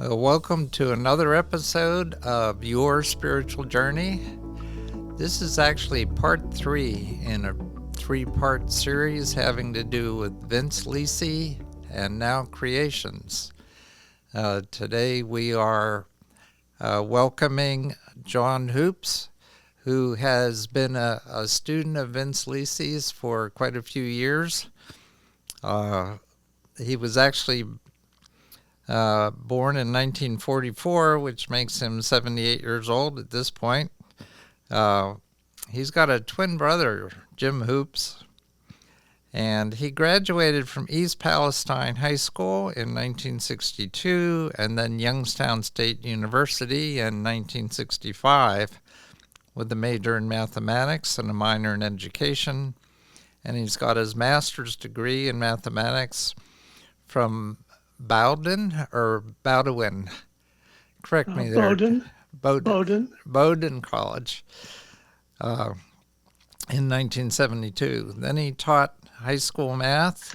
Well, welcome to another episode of Your Spiritual Journey. This is actually part 3 in a 3-part series having to do with Vince Lisi and Now Creations. Today we are welcoming John Hoops, who has been a student of Vince Lisi's for quite a few years. He was actually born in 1944, which makes him 78 years old at this point. He's got a twin brother, Jim Hoops, and he graduated from East Palestine High School in 1962 and then Youngstown State University in 1965 with a major in mathematics and a minor in education. And he's got his master's degree in mathematics from Bowdoin. Correct me there. Bowdoin College in 1972. Then he taught high school math,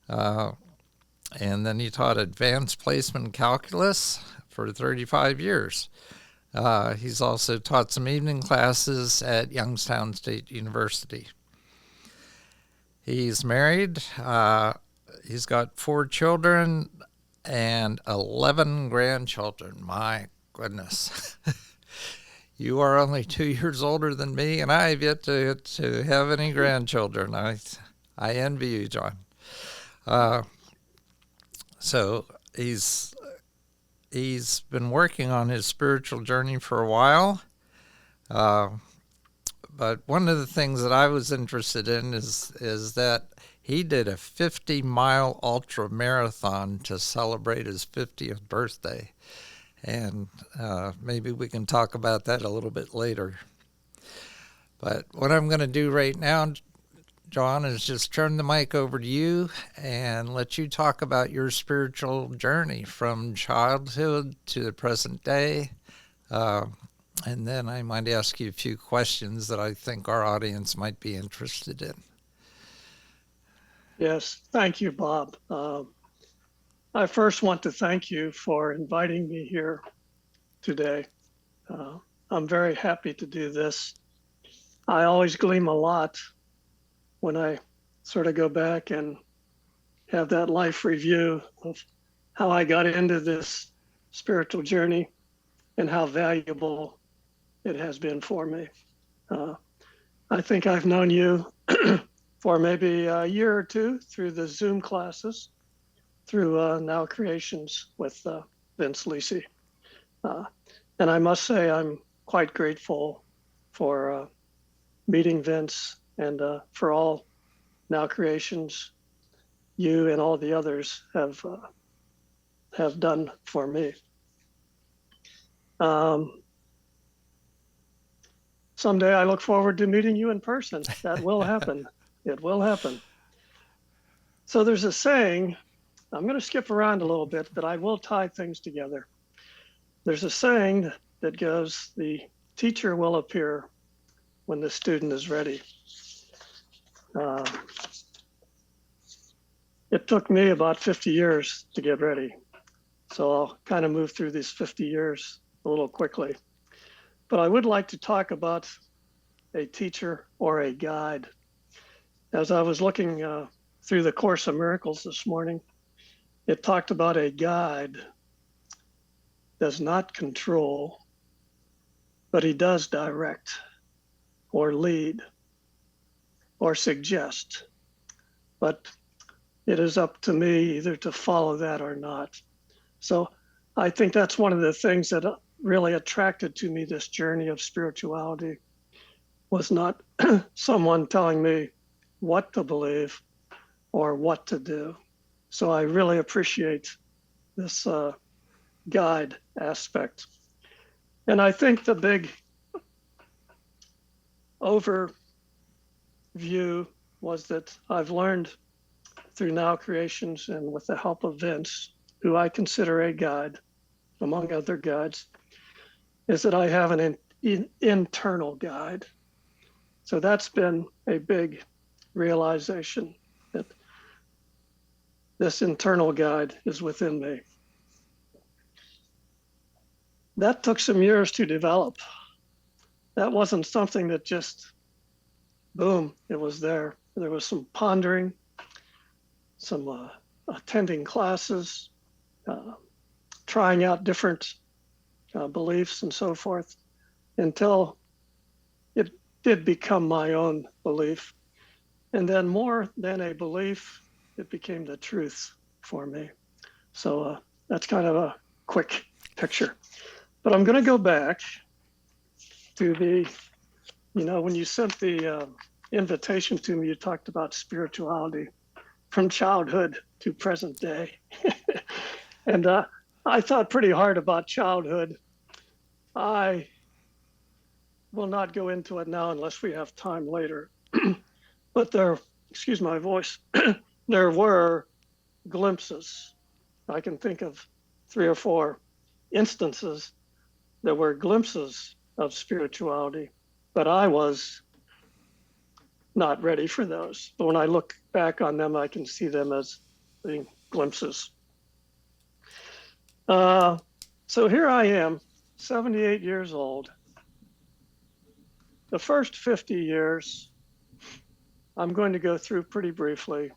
and then he taught advanced placement calculus for 35 years. He's also taught some evening classes at Youngstown State University. He's married. He's got 4 children and 11 grandchildren. My goodness. You are only 2 years older than me, and I have yet to have any grandchildren. I envy you, John. So he's been working on his spiritual journey for a while. But one of the things that I was interested in is that he did a 50-mile ultra marathon to celebrate his 50th birthday. And maybe we can talk about that a little bit later. But what I'm going to do right now, John, is just turn the mic over to you and let you talk about your spiritual journey from childhood to the present day. And then I might ask you a few questions that I think our audience might be interested in. Yes, thank you, Bob. I first want to thank you for inviting me here today. I'm very happy to do this. I always glean a lot when I sort of go back and have that life review of how I got into this spiritual journey and how valuable it has been for me. I think I've known you for maybe a year or two through the Zoom classes, through Now Creations with Vince Lisi. And I must say I'm quite grateful for meeting Vince and for all Now Creations you and all the others have done for me. Someday I look forward to meeting you in person. That will happen. It will happen. So there's a saying, I'm going to skip around a little bit, but I will tie things together. There's a saying that goes, the teacher will appear when the student is ready. It took me about 50 years to get ready. So I'll kind of move through these 50 years a little quickly. But I would like to talk about a teacher or a guide. As I was looking through the Course of Miracles this morning, it talked about a guide does not control, but he does direct or lead or suggest. But it is up to me either to follow that or not. So I think that's one of the things that really attracted to me this journey of spirituality, was not someone telling me what to believe or what to do. So I really appreciate this guide aspect. And I think the big overview was that I've learned through Now Creations and with the help of Vince, who I consider a guide, among other guides, is that I have an internal guide. So that's been a big realization, that this internal guide is within me. That took some years to develop. That wasn't something that just, boom, it was there. There was some pondering, some attending classes, uh, trying out different beliefs and so forth until it did become my own belief. And then more than a belief, it became the truth for me. So that's kind of a quick picture. But I'm going to go back to when you sent the invitation to me, you talked about spirituality from childhood to present day. And I thought pretty hard about childhood. I will not go into it now unless we have time later. But excuse my voice, there were glimpses. I can think of 3 or 4 instances. There were glimpses of spirituality, but I was not ready for those. But when I look back on them, I can see them as being glimpses. So here I am, 78 years old. The first 50 years, I'm going to go through pretty briefly.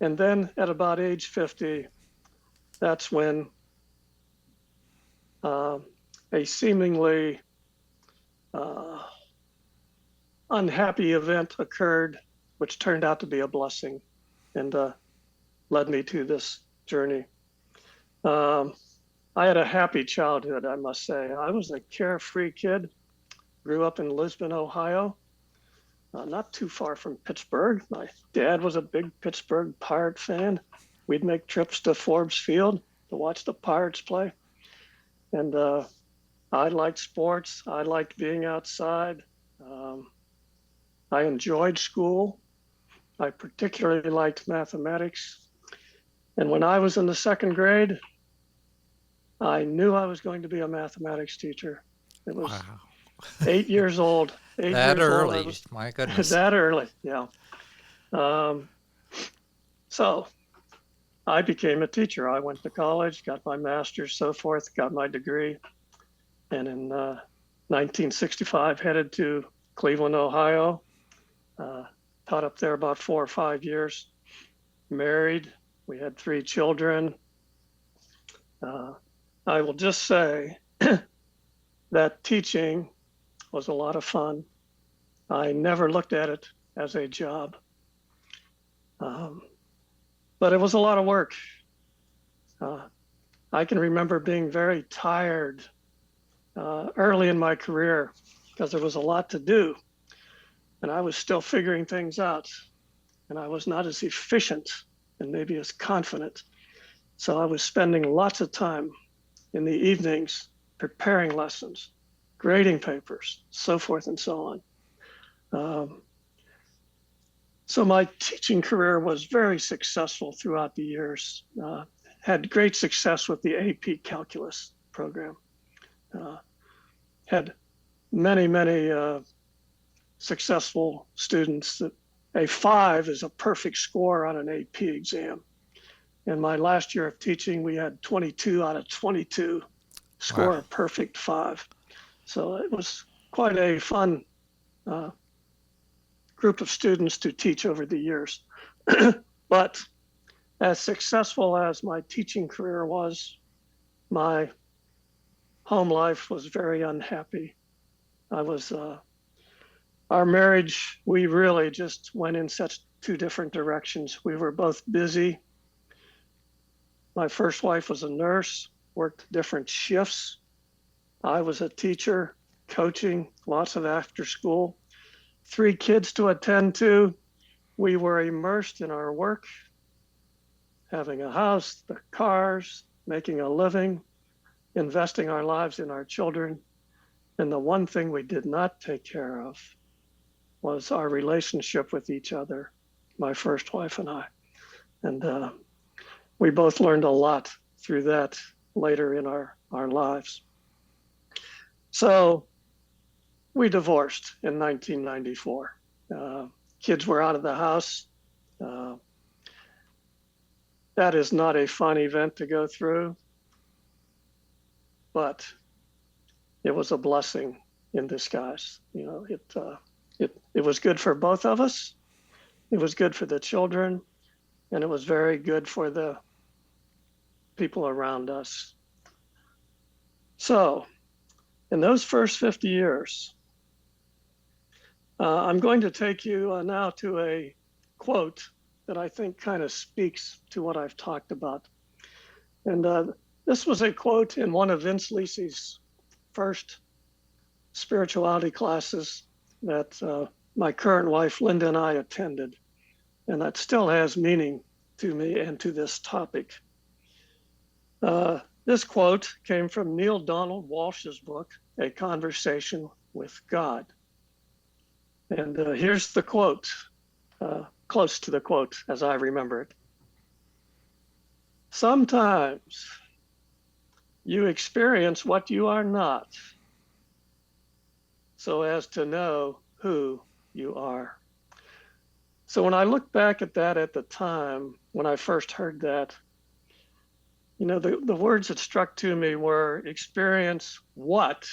And then at about age 50, that's when a seemingly unhappy event occurred, which turned out to be a blessing and led me to this journey. I had a happy childhood, I must say. I was a carefree kid, grew up in Lisbon, Ohio, not too far from Pittsburgh. My dad was a big Pittsburgh Pirate fan. We'd make trips to Forbes Field to watch the Pirates play. And I liked sports. I liked being outside. I enjoyed school. I particularly liked mathematics. And when I was in the 2nd grade, I knew I was going to be a mathematics teacher. It was Wow. 8 years old. That early, my goodness. That early, yeah. So I became a teacher. I went to college, got my master's, so forth, got my degree. And in 1965, headed to Cleveland, Ohio. Taught up there about 4 or 5 years. Married. We had 3 children. I will just say that teaching was a lot of fun. I never looked at it as a job. But it was a lot of work. I can remember being very tired early in my career because there was a lot to do. And I was still figuring things out. And I was not as efficient and maybe as confident. So I was spending lots of time in the evenings preparing lessons, grading papers, so forth and so on. So my teaching career was very successful throughout the years. Had great success with the AP Calculus program. Had many successful students. A 5 is a perfect score on an AP exam. In my last year of teaching, we had 22 out of 22 score Wow. a perfect 5. So it was quite a fun group of students to teach over the years. But as successful as my teaching career was, my home life was very unhappy. Our marriage, we really just went in such 2 different directions. We were both busy. My first wife was a nurse, worked different shifts. I was a teacher, coaching, lots of after school, 3 kids to attend to. We were immersed in our work, having a house, the cars, making a living, investing our lives in our children. And the one thing we did not take care of was our relationship with each other, my first wife and I. And we both learned a lot through that later in our lives. So we divorced in 1994. Kids were out of the house. That is not a fun event to go through. but it was a blessing in disguise. It was good for both of us. It was good for the children, and it was very good for the people around us. So, in those first 50 years, I'm going to take you now to a quote that I think kind of speaks to what I've talked about. And this was a quote in one of Vince Lisi's first spirituality classes that my current wife, Linda, and I attended. And that still has meaning to me and to this topic. This quote came from Neil Donald Walsh's book, A Conversation with God. And here's the quote, close to the quote as I remember it. Sometimes you experience what you are not, so as to know who you are. So when I look back at that at the time, when I first heard that, the words that struck to me were experience what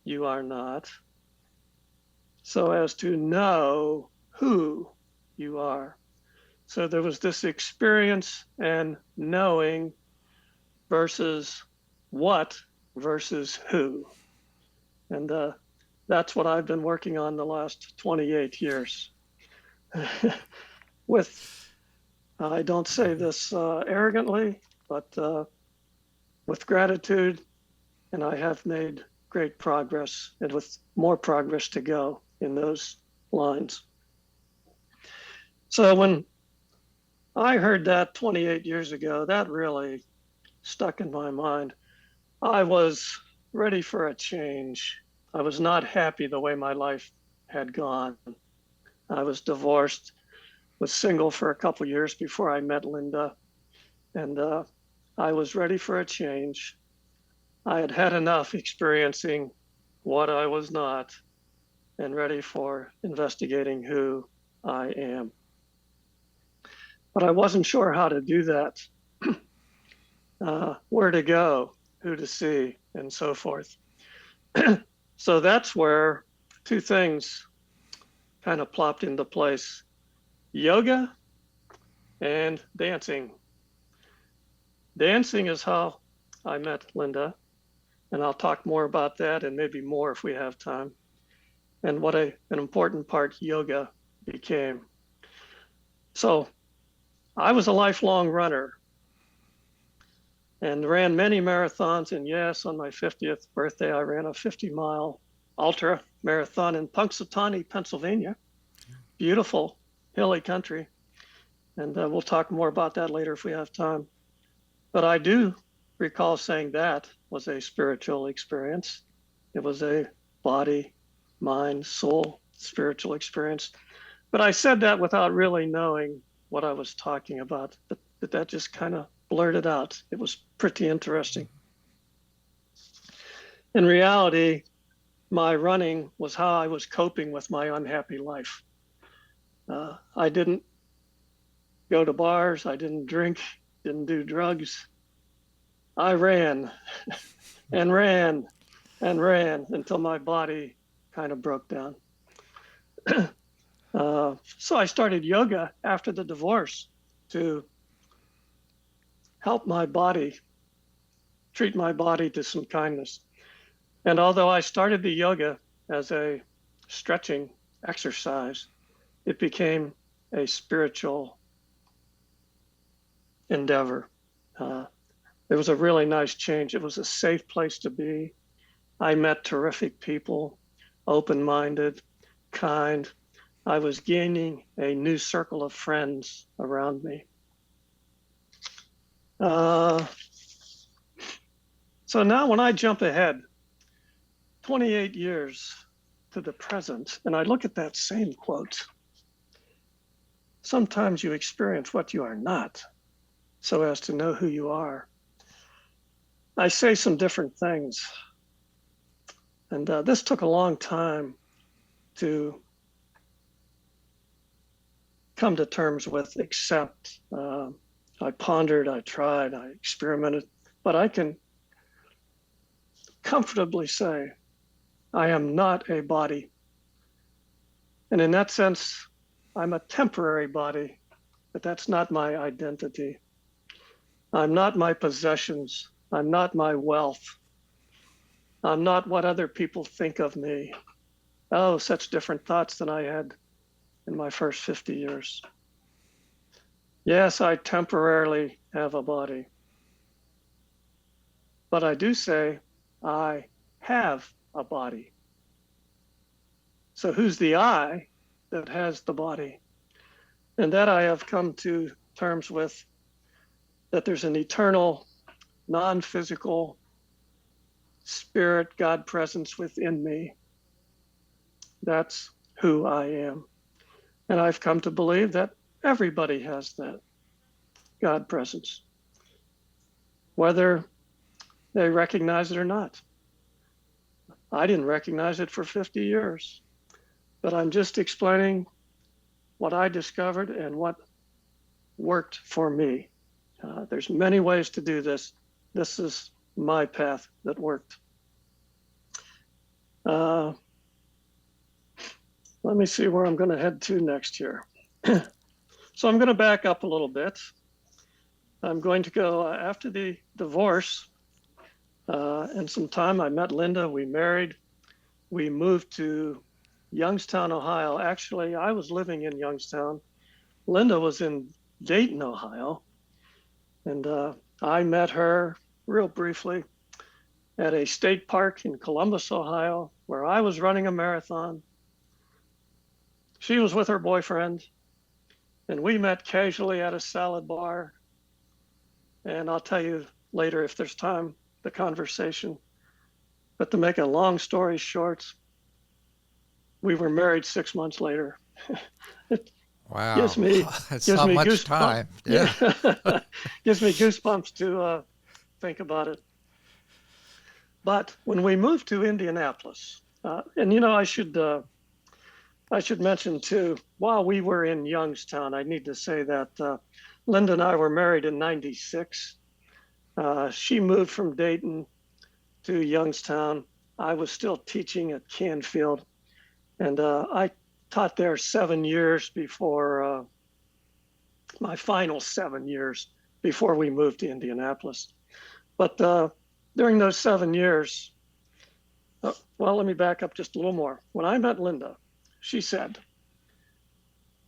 you are not, so as to know who you are. So there was this experience and knowing versus what versus who. And that's what I've been working on the last 28 years. I don't say this arrogantly, but with gratitude, and I have made great progress, and with more progress to go in those lines. So when I heard that 28 years ago, that really stuck in my mind. I was ready for a change. I was not happy the way my life had gone. I was divorced, was single for a couple years before I met Linda, and I was ready for a change. I had had enough experiencing what I was not and ready for investigating who I am. But I wasn't sure how to do that, where to go, who to see, and so forth. So that's where two things kind of plopped into place: yoga and dancing. Dancing is how I met Linda, and I'll talk more about that and maybe more if we have time, and what an important part yoga became. So I was a lifelong runner and ran many marathons. And yes, on my 50th birthday, I ran a 50-mile ultra marathon in Punxsutawney, Pennsylvania. Beautiful, hilly country. And we'll talk more about that later if we have time. But I do recall saying that was a spiritual experience. It was a body, mind, soul, spiritual experience. But I said that without really knowing what I was talking about. But that just kind of blurted out. It was pretty interesting. In reality, my running was how I was coping with my unhappy life. I didn't go to bars. I didn't drink, didn't do drugs. I ran and ran and ran until my body kind of broke down. So I started yoga after the divorce to help my body, treat my body to some kindness. And although I started the yoga as a stretching exercise, it became a spiritual endeavor. It was a really nice change. It was a safe place to be. I met terrific people, open-minded, kind. I was gaining a new circle of friends around me. So now when I jump ahead 28 years to the present, and I look at that same quote, sometimes you experience what you are not, so as to know who you are. I say some different things. And this took a long time to come to terms with, accept. I pondered, I tried, I experimented, but I can comfortably say, I am not a body. And in that sense, I'm a temporary body, but that's not my identity. I'm not my possessions. I'm not my wealth. I'm not what other people think of me. Oh, such different thoughts than I had in my first 50 years. Yes, I temporarily have a body, but I do say I have a body. So who's the I that has the body? And that I have come to terms with, that there's an eternal, non-physical spirit, God presence within me. That's who I am. And I've come to believe that everybody has that God presence, whether they recognize it or not. I didn't recognize it for 50 years, but I'm just explaining what I discovered and what worked for me. There's many ways to do this. This is my path that worked. Let me see where I'm going to head to next here. So I'm going to back up a little bit. I'm going to go after the divorce and some time. I met Linda, we married, we moved to Youngstown, Ohio. Actually, I was living in Youngstown. Linda was in Dayton, Ohio. And I met her real briefly at a state park in Columbus, Ohio, where I was running a marathon. She was with her boyfriend, and we met casually at a salad bar. And I'll tell you later, if there's time, the conversation. But to make a long story short, we were married 6 months later. It Wow. gives me It's gives not me much goosebumps. time. Yeah, Yeah. gives me goosebumps to think about it. But when we moved to Indianapolis, and I should mention too, while we were in Youngstown, I need to say that Linda and I were married in '96. She moved from Dayton to Youngstown. I was still teaching at Canfield, and I taught there 7 years before my final 7 years before we moved to Indianapolis. But during those 7 years, well, let me back up just a little more. When I met Linda, she said,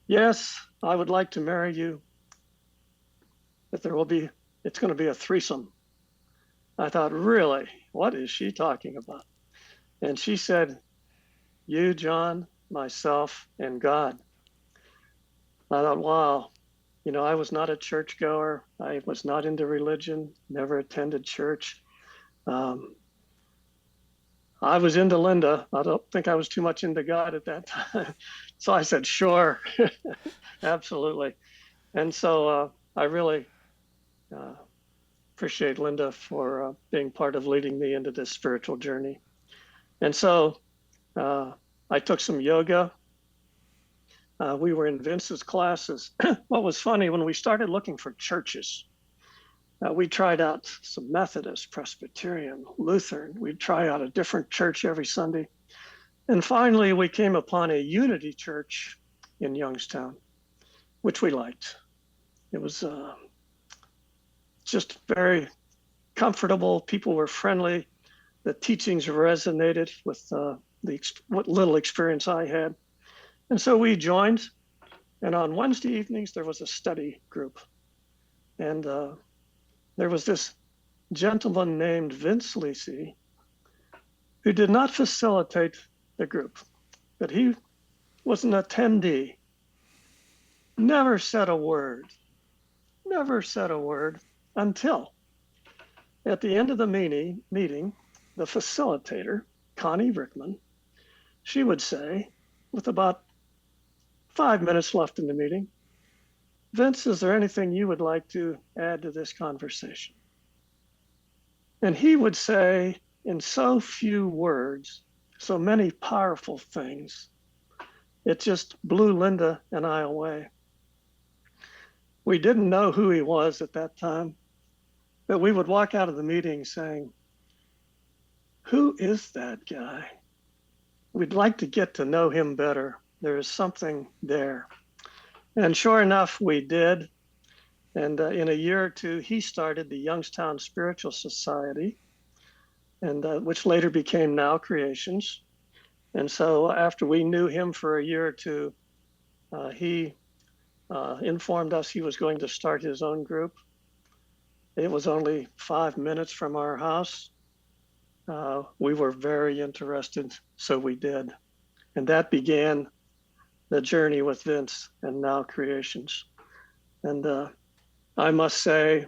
yes, I would like to marry you, but it's going to be a threesome. I thought, really? What is she talking about? And she said, you, John, myself, and God. I thought, wow, I was not a churchgoer. I was not into religion, never attended church. I was into Linda. I don't think I was too much into God at that time. So I said, sure, absolutely. And so I really appreciate Linda for being part of leading me into this spiritual journey. And so I took some yoga. We were in Vince's classes. What was funny, when we started looking for churches, we tried out some Methodist, Presbyterian, Lutheran. We'd try out a different church every Sunday. And finally, we came upon a Unity church in Youngstown, which we liked. It was just very comfortable. People were friendly. The teachings resonated with what little experience I had. And so we joined. And on Wednesday evenings, there was a study group. And there was this gentleman named Vince Lisi who did not facilitate the group, but he was an attendee, never said a word until at the end of the meeting, the facilitator, Connie Rickman, she would say, with about 5 minutes left in the meeting, Vince, is there anything you would like to add to this conversation? And he would say in so few words, so many powerful things. It just blew Linda and I away. We didn't know who he was at that time, but we would walk out of the meeting saying, who is that guy? We'd like to get to know him better. There is something there. And sure enough, we did. And in a year or two, he started the Youngstown Spiritual Society, and which later became Now Creations. And so after we knew him for a year or two, he informed us he was going to start his own group. It was only 5 minutes from our house. We were very interested, so we did. And that began the journey with Vince and Now Creations. And I must say,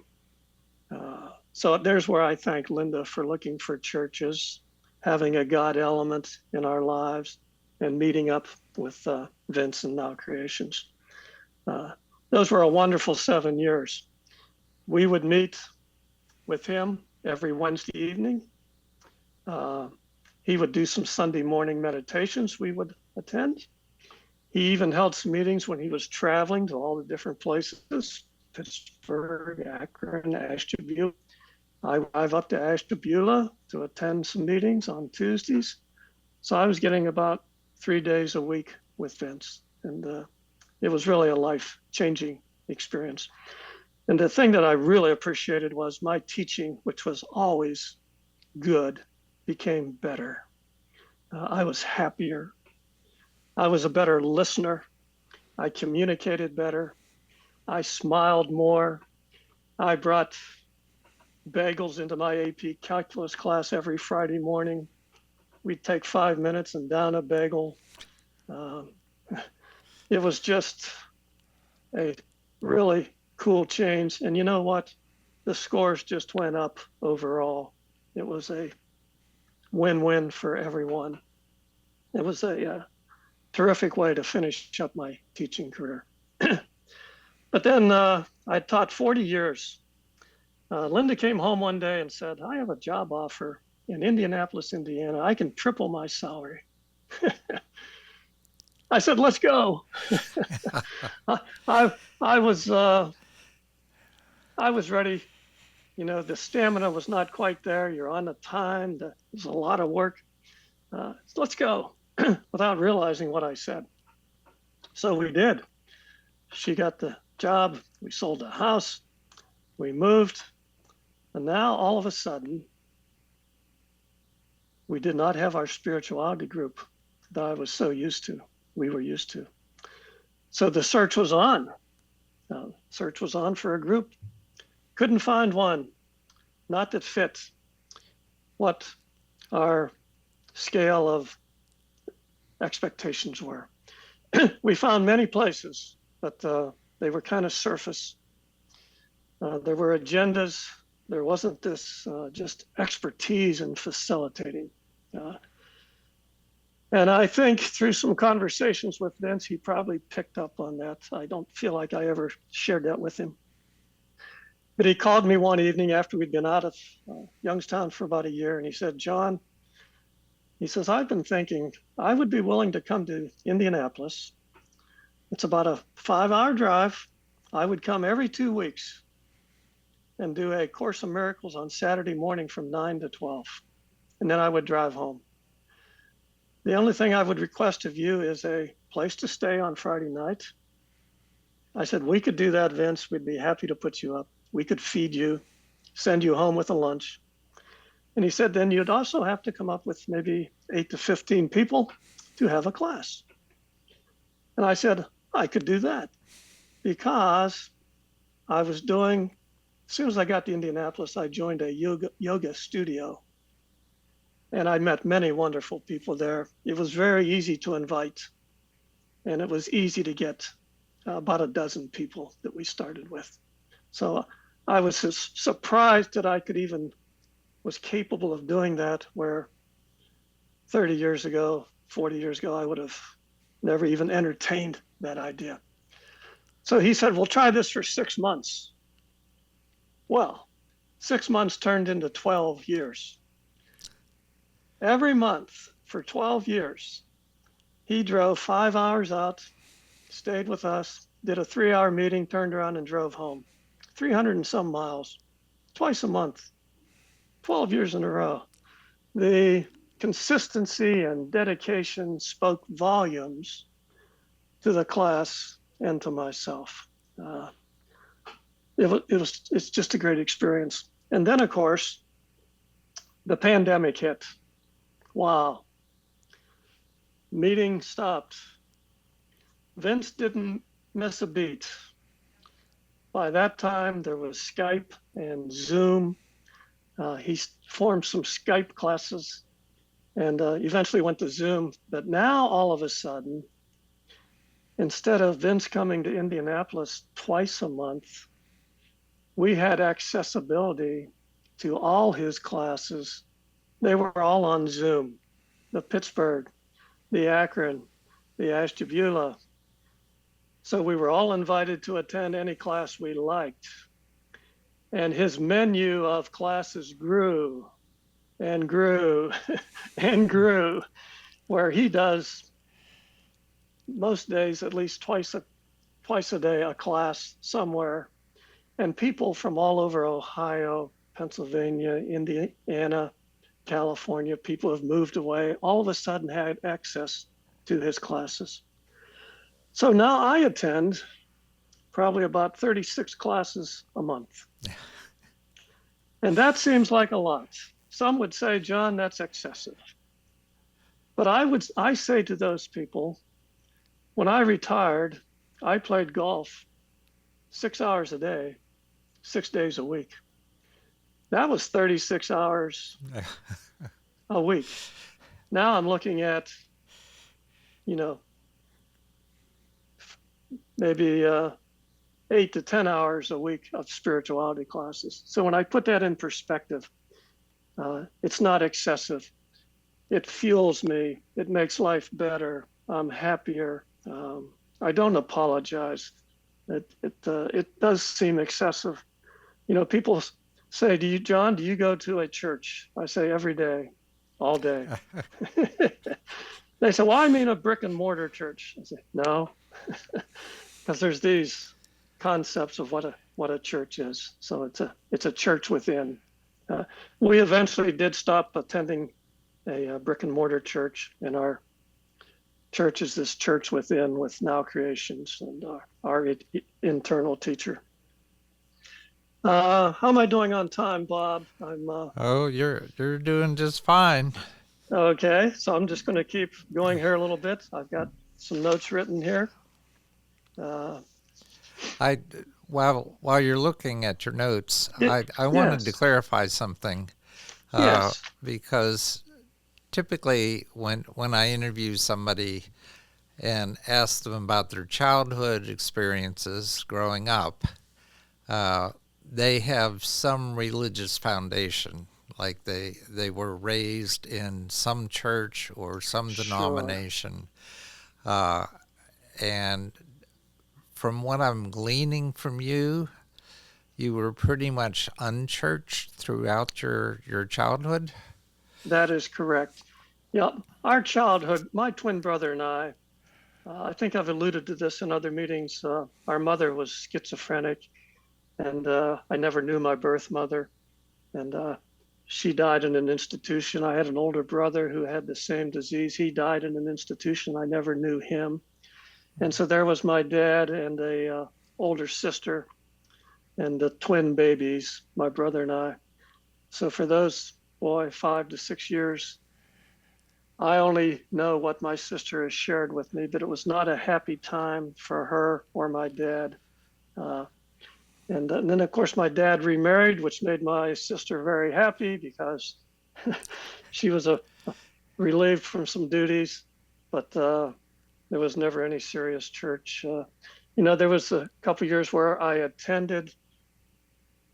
so there's where I thank Linda for looking for churches, having a God element in our lives, and meeting up with Vince and Now Creations. Those were a wonderful 7 years. We would meet with him every Wednesday evening. He would do some Sunday morning meditations we would attend. He even held some meetings when he was traveling to all the different places, Pittsburgh, Akron, Ashtabula. I drive up to Ashtabula to attend some meetings on Tuesdays. So I was getting about 3 days a week with Vince. And it was really a life-changing experience. And the thing that I really appreciated was my teaching, which was always good, became better. I was happier. I was a better listener. I communicated better. I smiled more. I brought bagels into my AP calculus class every Friday morning. We'd take 5 minutes and down a bagel. It was just a really cool change. And you know what? The scores just went up overall. It was a win-win for everyone. It was a terrific way to finish up my teaching career. But then I taught 40 years. Linda came home one day and said, I have a job offer in Indianapolis, Indiana. I can triple my salary. I said, let's go. I was ready. You know, the stamina was not quite there. You're on the time. There's a lot of work. Let's go, without realizing what I said. So we did. She got the job. We sold the house. We moved. And now all of a sudden, we did not have our spirituality group that I was so used to, we were used to. So the search was on. Search was on for a group. Couldn't find one, not that fit what our scale of expectations were. We found many places, but they were kind of surface. There were agendas. There wasn't this just expertise in facilitating. And I think through some conversations with Vince, he probably picked up on that. I don't feel like I ever shared that with him. But he called me one evening after we'd been out of Youngstown for about a year, and he said, John, he says, I've been thinking I would be willing to come to Indianapolis. It's about a 5-hour drive. I would come every 2 weeks and do a Course in Miracles on Saturday morning from 9 to 12. And then I would drive home. The only thing I would request of you is a place to stay on Friday night. I said, we could do that, Vince. We'd be happy to put you up. We could feed you, send you home with a lunch. And he said, then you'd also have to come up with maybe 8 to 15 people to have a class. And I said, I could do that because I was doing, as soon as I got to Indianapolis, I joined a yoga studio. And I met many wonderful people there. It was very easy to invite. And it was easy to get about a dozen people that we started with. So I was surprised that I was capable of doing that, where 30 years ago, 40 years ago, I would have never even entertained that idea. So he said, we'll try this for 6 months. Well, 6 months turned into 12 years. Every month for 12 years, he drove 5 hours out, stayed with us, did a 3-hour meeting, turned around and drove home. 300 and some miles, twice a month, 12 years in a row. The consistency and dedication spoke volumes to the class and to myself. Uh, it's just a great experience. And then, of course, the pandemic hit. Wow. Meeting stopped. Vince didn't miss a beat. By that time, there was Skype and Zoom. He formed some Skype classes and eventually went to Zoom. But now, all of a sudden, instead of Vince coming to Indianapolis twice a month, we had accessibility to all his classes. They were all on Zoom. The Pittsburgh, the Akron, the Ashtabula. So we were all invited to attend any class we liked. And his menu of classes grew and grew and grew, where he does most days at least twice a day a class somewhere. And people from all over Ohio, Pennsylvania, Indiana, California, people have moved away, all of a sudden had access to his classes. So now I attend probably about 36 classes a month. And that seems like a lot. Some would say, John, that's excessive. But I say to those people, when I retired, I played golf 6 hours a day, 6 days a week. That was 36 hours a week. Now I'm looking at, maybe 8 to 10 hours a week of spirituality classes. So when I put that in perspective, it's not excessive. It fuels me. It makes life better. I'm happier. I don't apologize. It does seem excessive. People say, John, do you go to a church? I say every day, all day. They say, well, I mean a brick and mortar church. I say, no, because there's these concepts of what a church is. So it's a church within. We eventually did stop attending a brick and mortar church, and our church is this church within with Now Creations and our internal teacher. How am I doing on time, Bob? Oh, you're doing just fine. Okay, so I'm just going to keep going here a little bit. I've got some notes written here. I while you're looking at your notes, I wanted to Yes. clarify something Yes. because typically when I interview somebody and ask them about their childhood experiences growing up, they have some religious foundation, like they were raised in some church or some Sure. denomination, and from what I'm gleaning from you, you were pretty much unchurched throughout your childhood. That is correct. Yeah, our childhood, my twin brother and I think I've alluded to this in other meetings. Our mother was schizophrenic, and I never knew my birth mother. And she died in an institution. I had an older brother who had the same disease. He died in an institution. I never knew him. And so there was my dad and a older sister and the twin babies, my brother and I. So for those, 5 to 6 years, I only know what my sister has shared with me, but it was not a happy time for her or my dad. Uh, and then, of course, my dad remarried, which made my sister very happy because she was relieved from some duties, but there was never any serious church. There was a couple years where I attended,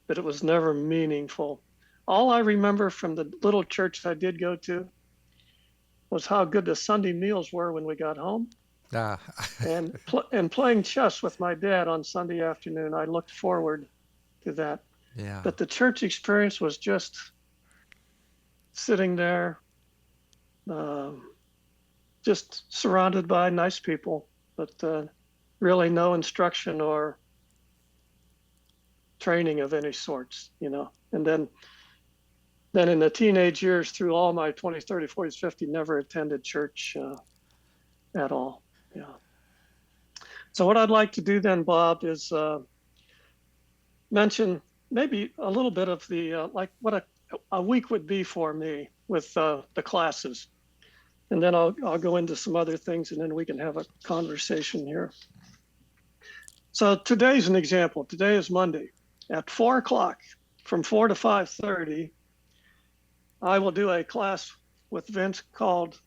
but it was never meaningful. All I remember from the little church I did go to was how good the Sunday meals were when we got home, Ah, and playing chess with my dad on Sunday afternoon. I looked forward to that. yeah. But the church experience was just sitting there, just surrounded by nice people, but really no instruction or training of any sorts. And then then in the teenage years, through all my 20s, 30s, 40s, 50s, never attended church at all. Yeah. So what I'd like to do then, Bob, is mention maybe a little bit of the like what a week would be for me with the classes, and then I'll go into some other things, and then we can have a conversation here. So today's an example. Today is Monday at 4 o'clock, from 4 to 5:30. I will do a class with Vince called,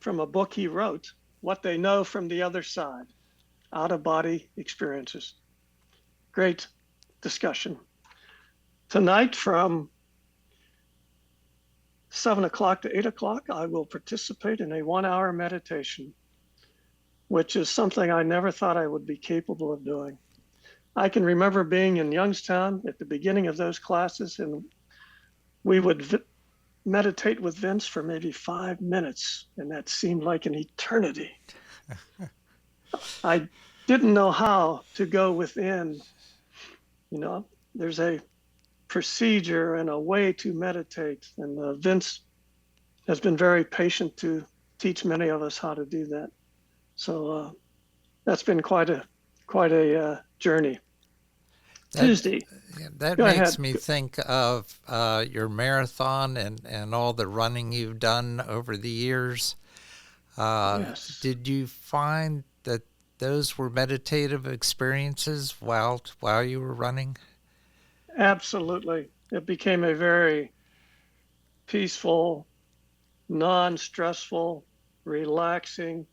from a book he wrote, What They Know from the Other Side, Out of Body Experiences. Great discussion. Tonight from 7 o'clock to 8 o'clock, I will participate in a 1-hour meditation, which is something I never thought I would be capable of doing. I can remember being in Youngstown at the beginning of those classes, and we would meditate with Vince for maybe 5 minutes, and that seemed like an eternity. I didn't know how to go within. There's a procedure and a way to meditate, and Vince has been very patient to teach many of us how to do that. So that's been quite a journey. Tuesday. That Go makes ahead. me think of your marathon and all the running you've done over the years. Yes. Did you find that those were meditative experiences while you were running? Absolutely. It became a very peaceful, non-stressful, relaxing.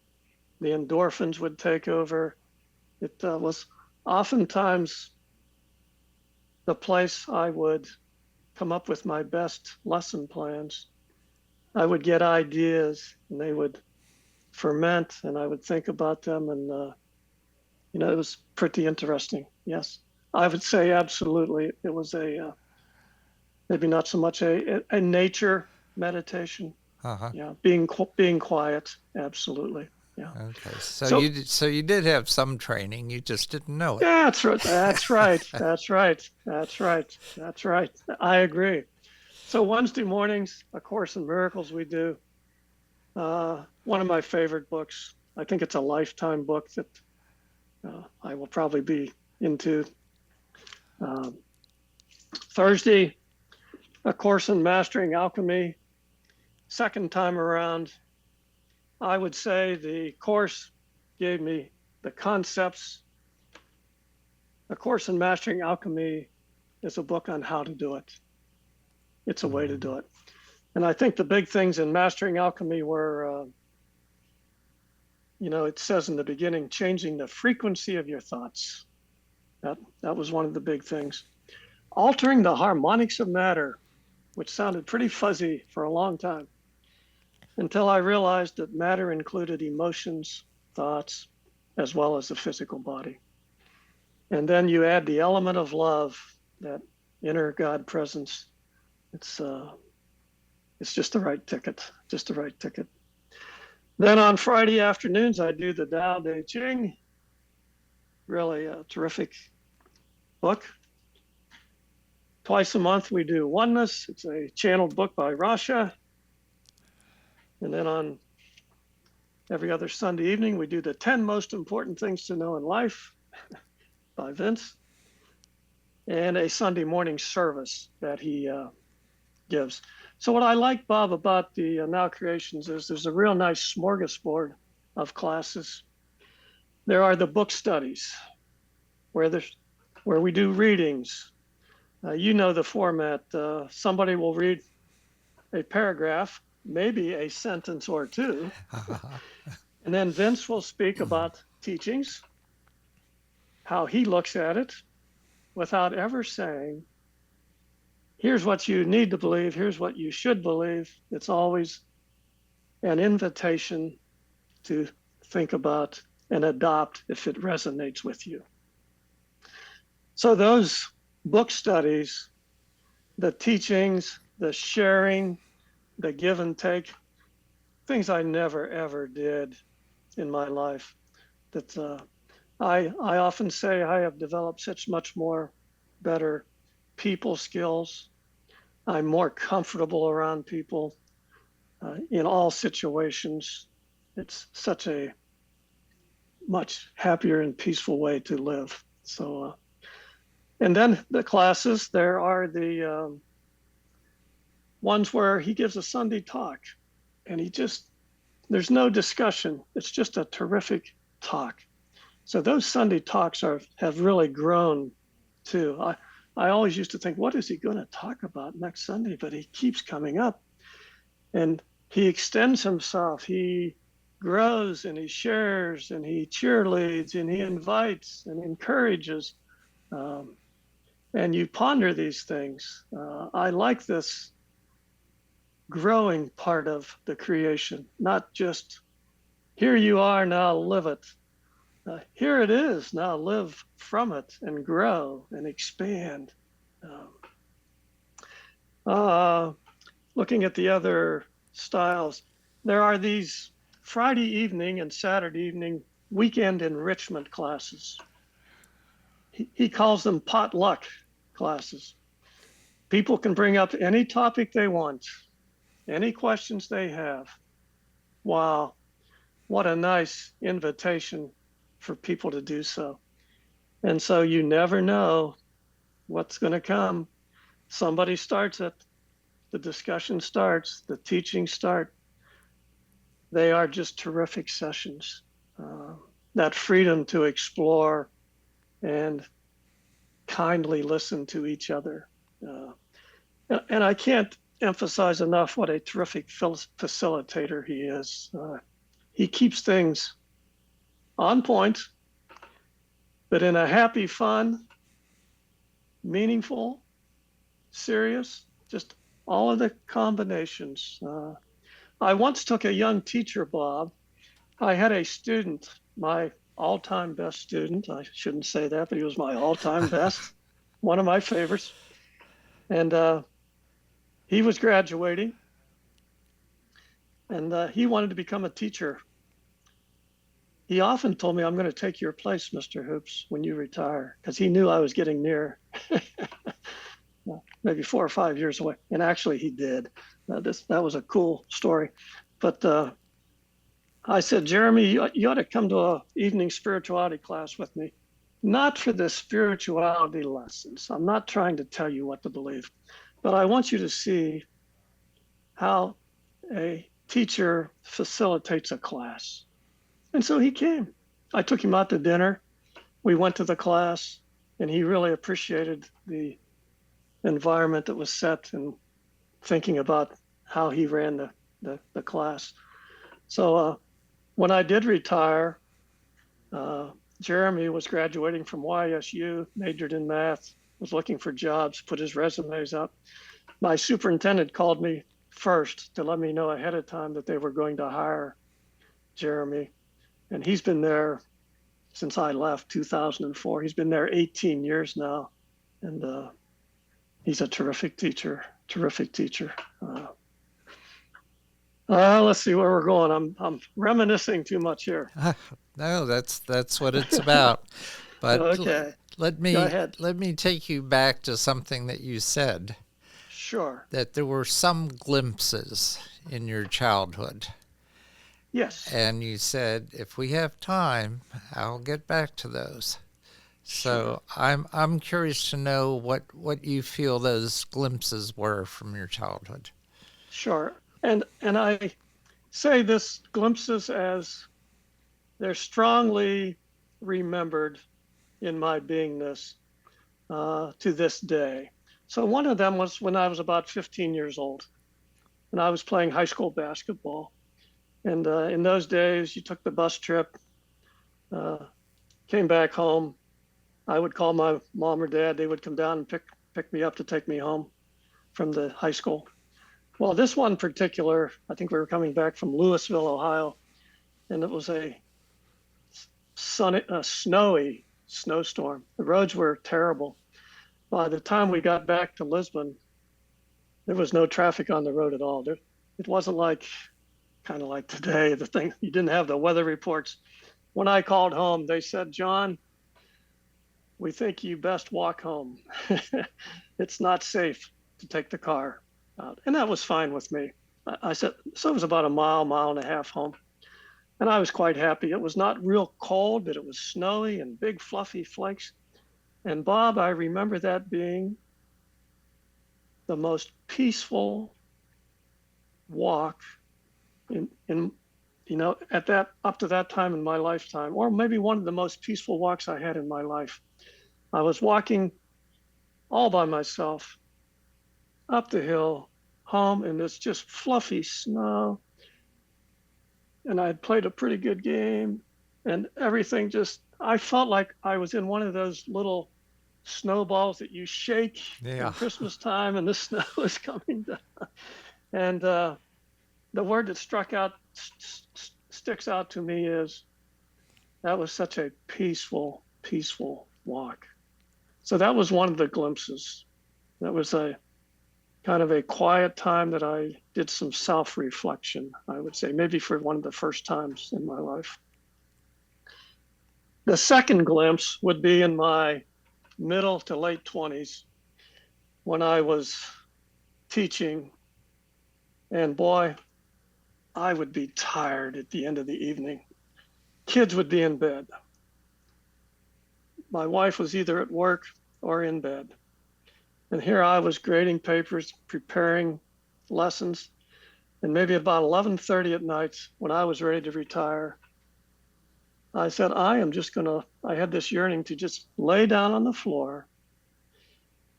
The endorphins would take over. It was oftentimes the place I would come up with my best lesson plans. I would get ideas, and they would ferment, and I would think about them, and it was pretty interesting. Yes, I would say absolutely. It was maybe not so much a nature meditation. Uh-huh. Yeah, being quiet. Absolutely. Yeah. Okay, so you did have some training, you just didn't know it. Yeah, that's right. That's right. That's right. That's right. That's right. I agree. So Wednesday mornings, A Course in Miracles, we do. One of my favorite books. I think it's a lifetime book that I will probably be into. Thursday, A Course in Mastering Alchemy. Second time around, I would say the course gave me the concepts. A Course in Mastering Alchemy is a book on how to do it. It's a way to do it. And I think the big things in Mastering Alchemy were, it says in the beginning, changing the frequency of your thoughts. That was one of the big things. Altering the harmonics of matter, which sounded pretty fuzzy for a long time, until I realized that matter included emotions, thoughts, as well as the physical body. And then you add the element of love, that inner God presence. It's just the right ticket, just the right ticket. Then on Friday afternoons, I do the Tao Te Ching. Really a terrific book. Twice a month, we do Oneness. It's a channeled book by Rasha. And then on every other Sunday evening, we do the 10 most important things to know in life by Vince, and a Sunday morning service that he gives. So what I like, Bob, about the Now Creations is there's a real nice smorgasbord of classes. There are the book studies where we do readings. The format. Somebody will read a paragraph, maybe a sentence or two, and then Vince will speak about teachings, how he looks at it, without ever saying, here's what you need to believe, here's what you should believe. It's always an invitation to think about and adopt if it resonates with you. So those book studies, the teachings, the sharing, the give and take, things I never ever did in my life, that I often say I have developed such much more better people skills. I'm more comfortable around people in all situations. It's such a much happier and peaceful way to live. So, and then the classes, there are the ones where he gives a Sunday talk and there's no discussion. It's just a terrific talk. So those Sunday talks have really grown too. I always used to think, what is he going to talk about next Sunday? But he keeps coming up and he extends himself. He grows and he shares and he cheerleads and he invites and encourages. Um, and you ponder these things. I like this growing part of the creation, not just here you are, now live it. Here it is, now live from it and grow and expand. Um, Looking at the other styles, there are these Friday evening and Saturday evening weekend enrichment classes. He calls them potluck classes. People can bring up any topic they want, any questions they have. Wow, what a nice invitation for people to do so. And so you never know what's going to come. Somebody starts it, the discussion starts, the teaching start. They are just terrific sessions. That freedom to explore and kindly listen to each other. And I can't emphasize enough what a terrific facilitator he is. He keeps things on point, but in a happy, fun, meaningful, serious, just all of the combinations. I once took a young teacher, Bob. I had a student, my all-time best student. I shouldn't say that, but he was my all-time best, one of my favorites. And he was graduating, and he wanted to become a teacher. He often told me, I'm going to take your place, Mr. Hoops, when you retire, because he knew I was getting near, maybe 4 or 5 years away. And actually, he did. That was a cool story. But I said, Jeremy, you ought to come to an evening spirituality class with me. Not for the spirituality lessons. I'm not trying to tell you what to believe, but I want you to see how a teacher facilitates a class. And so he came. I took him out to dinner. We went to the class, and he really appreciated the environment that was set and thinking about how he ran the class. So when I did retire, Jeremy was graduating from YSU, majored in math, was looking for jobs, put his resumes up. My superintendent called me first to let me know ahead of time that they were going to hire Jeremy. And he's been there since I left, 2004. He's been there 18 years now. And he's a terrific teacher, terrific teacher. Let's see where we're going. I'm reminiscing too much here. No, that's what it's about. But okay. Let me take you back to something that you said. Sure. That there were some glimpses in your childhood. Yes. And you said, if we have time, I'll get back to those. So sure. I'm curious to know what you feel those glimpses were from your childhood. Sure. And I say this glimpses as they're strongly remembered in my beingness to this day. So one of them was when I was about 15 years old, and I was playing high school basketball. And in those days, you took the bus trip, came back home. I would call my mom or dad. They would come down and pick me up to take me home from the high school. Well, this one particular, I think we were coming back from Louisville, Ohio, and it was a snowy snowstorm. The roads were terrible. By the time we got back to Lisbon, there was no traffic on the road at all. It wasn't kind of like today, you didn't have the weather reports. When I called home, they said, John, we think you best walk home. It's not safe. to take the car out. And that was fine with me. I said, so it was about a mile and a half home. And I was quite happy. It was not real cold, but it was snowy and big fluffy flakes. And Bob, I remember that being the most peaceful walk in at that up to that time in my lifetime, or maybe one of the most peaceful walks I had in my life. I was walking all by myself up the hill home, and it's just fluffy snow. And I had played a pretty good game, and everything just, I felt like I was in one of those little snowballs that you shake in Yeah. Christmas time, and the snow is coming down. And the word that sticks out to me is that was such a peaceful walk. So that was one of the glimpses. That was a kind of a quiet time that I did some self-reflection, I would say, maybe for one of the first times in my life. The second glimpse would be in my middle to late 20s when I was teaching. And boy, I would be tired at the end of the evening. Kids would be in bed. My wife was either at work or in bed. And here I was grading papers, preparing lessons. And maybe about 11:30 at night, when I was ready to retire, I said, I had this yearning to just lay down on the floor,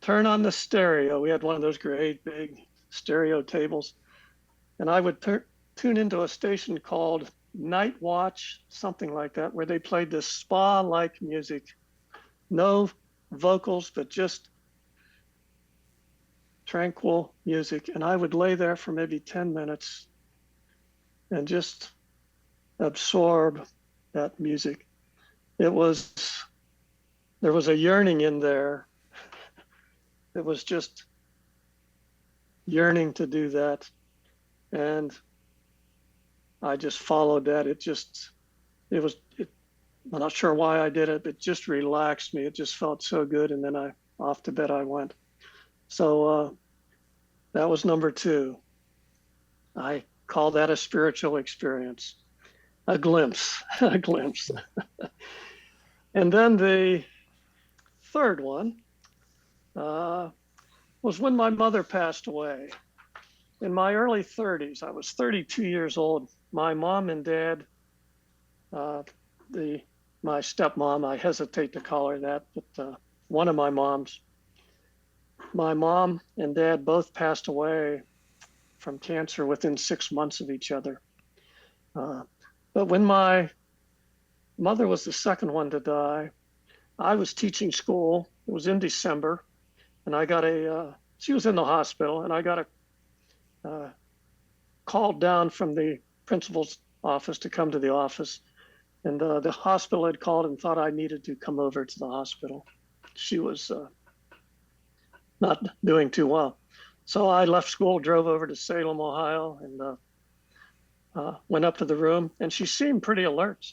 turn on the stereo. We had one of those great big stereo tables. And I would tune into a station called Night Watch, something like that, where they played this spa-like music. No vocals, but just tranquil music. And I would lay there for maybe 10 minutes and just absorb that music. There was a yearning in there. It was just yearning to do that. And I just followed that. I'm not sure why I did it, but it just relaxed me. It just felt so good. And then off to bed I went. So that was number two. I call that a spiritual experience, a glimpse, a glimpse. And then the third one was when my mother passed away. In my early 30s, I was 32 years old. My mom and dad, my stepmom, I hesitate to call her that, but one of my moms, my mom and dad both passed away from cancer within 6 months of each other. But when my mother was the second one to die, I was teaching school. It was in December, and she was in the hospital, and I got a call down from the principal's office to come to the office. And the hospital had called and thought I needed to come over to the hospital. She was not doing too well. So I left school, drove over to Salem, Ohio, and went up to the room, and she seemed pretty alert.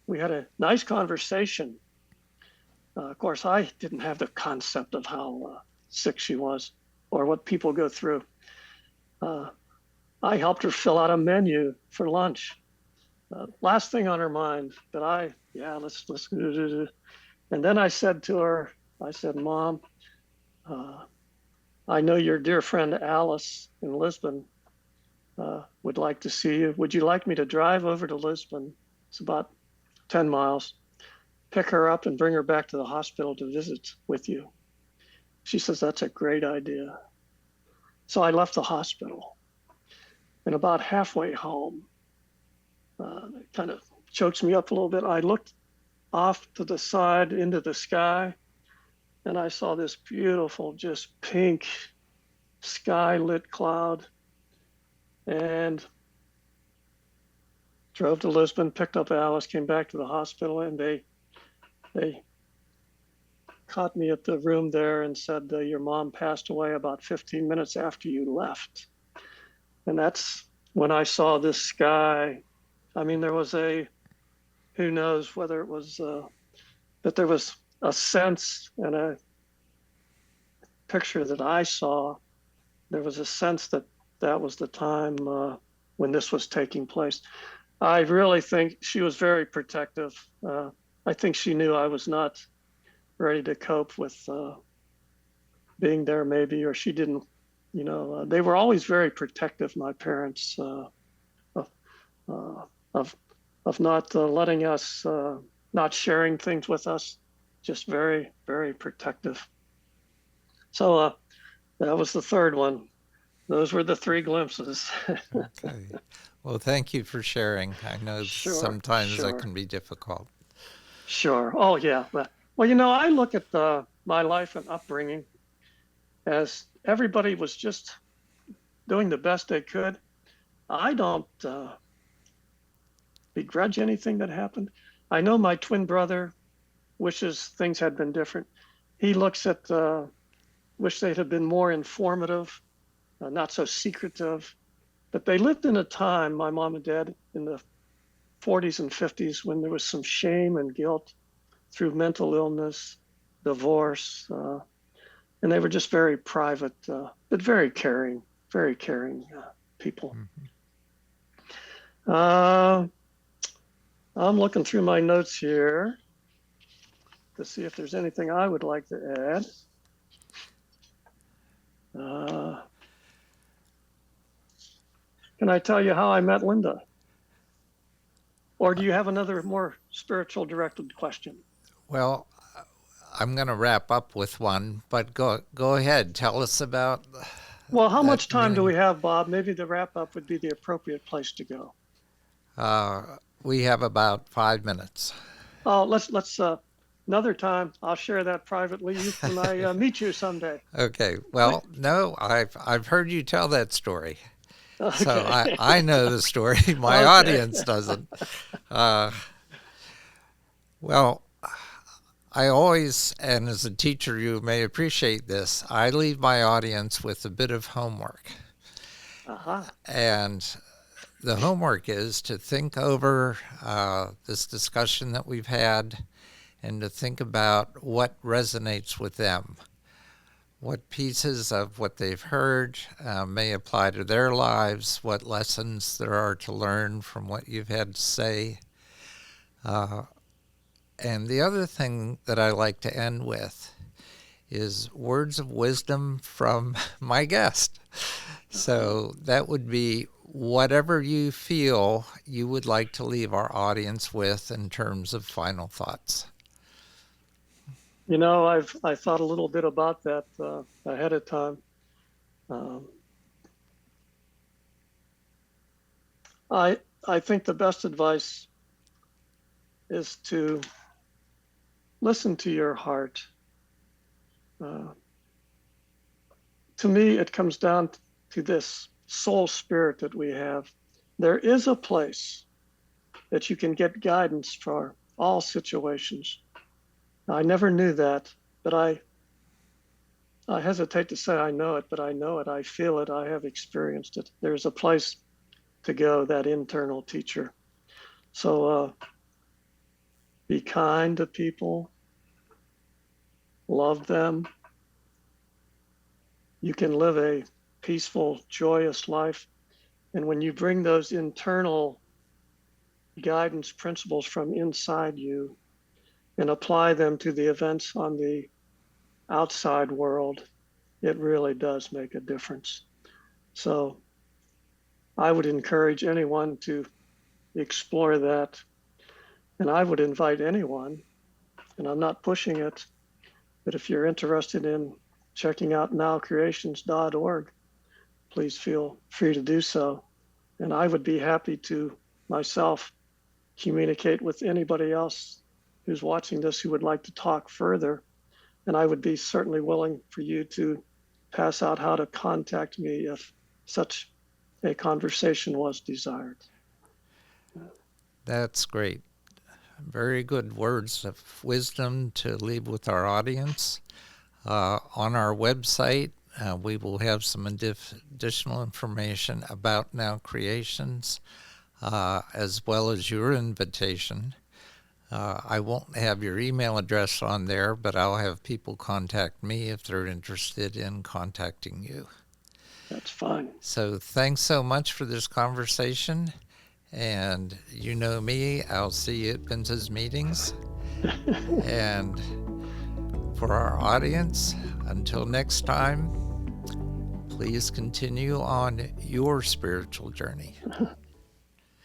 We had a nice conversation. Of course, I didn't have the concept of how sick she was or what people go through. I helped her fill out a menu for lunch. Last thing on her mind, but let's and then I said to her, Mom, I know your dear friend Alice in Lisbon would like to see you. Would you like me to drive over to Lisbon? It's about 10 miles, pick her up and bring her back to the hospital to visit with you. She says, that's a great idea. So I left the hospital, and about halfway home, it kind of chokes me up a little bit. I looked off to the side into the sky, and I saw this beautiful, just pink sky-lit cloud, and drove to Lisbon, picked up Alice, came back to the hospital, and they caught me at the room there and said, your mom passed away about 15 minutes after you left. And that's when I saw this sky. I mean, there was who knows whether it was, but there was a sense and picture that I saw, there was a sense that that was the time when this was taking place. I really think she was very protective. I think she knew I was not ready to cope with being there, maybe, or she didn't. They were always very protective. My parents of of not letting us, not sharing things with us, just very, very protective. So that was the third one. Those were the three glimpses. Okay. Well, thank you for sharing. I know Sure, sometimes that sure, can be difficult. sure. Oh, yeah. Well, I look at my life and upbringing as everybody was just doing the best they could. I don't begrudge anything that happened. I know my twin brother wishes things had been different. He looks at, wish they had been more informative, not so secretive. But they lived in a time, my mom and dad, in the 40s and 50s, when there was some shame and guilt through mental illness, divorce, and they were just very private, but very caring people. Mhm. Uh, I'm looking through my notes here to see if there's anything I would like to add. Uh, can I tell you how I met Linda? Or do you have another more spiritual directed question? Well, I'm going to wrap up with one, but go ahead. Tell us about Well, how that much time do meeting. we have, Bob? Maybe the wrap up would be the appropriate place to go. We have about 5 minutes. Oh, let's another time. I'll share that privately when I meet you someday. Okay. Wait. Well, no, I've heard you tell that story, so Okay. I know the story. My Okay. audience doesn't. Uh, well, I always, and as a teacher, you may appreciate this. I leave my audience with a bit of homework, Uh-huh. and the homework is to think over this discussion that we've had and to think about what resonates with them. What pieces of what they've heard may apply to their lives, what lessons there are to learn from what you've had to say. Uh, and the other thing that I like to end with is words of wisdom from my guest. So that would be whatever you feel you would like to leave our audience with in terms of final thoughts. I thought a little bit about that ahead of time. Um, I I think the best advice is to listen to your heart. Uh, to me, it comes down to this soul spirit that we have. There is a place that you can get guidance for all situations. I never knew that, but I hesitate to say I know it, but I know it. I feel it. I have experienced it. There's a place to go, that internal teacher. So be kind to people, love them. You can live a peaceful, joyous life. And when you bring those internal guidance principles from inside you and apply them to the events on the outside world, it really does make a difference. So I would encourage anyone to explore that. And I would invite anyone, and I'm not pushing it, but if you're interested in checking out nowcreations.org, please feel free to do so. And I would be happy to myself communicate with anybody else who's watching this who would like to talk further. And I would be certainly willing for you to pass out how to contact me if such a conversation was desired. That's great. Very good words of wisdom to leave with our audience. On our website, we will have some additional information about Now Creations, as well as your invitation I won't have your email address on there, but I'll have people contact me if they're interested in contacting you. That's fine. So thanks so much for this conversation. And you know me, I'll see you at Pence's meetings. And for our audience, until next time, please continue on your spiritual journey.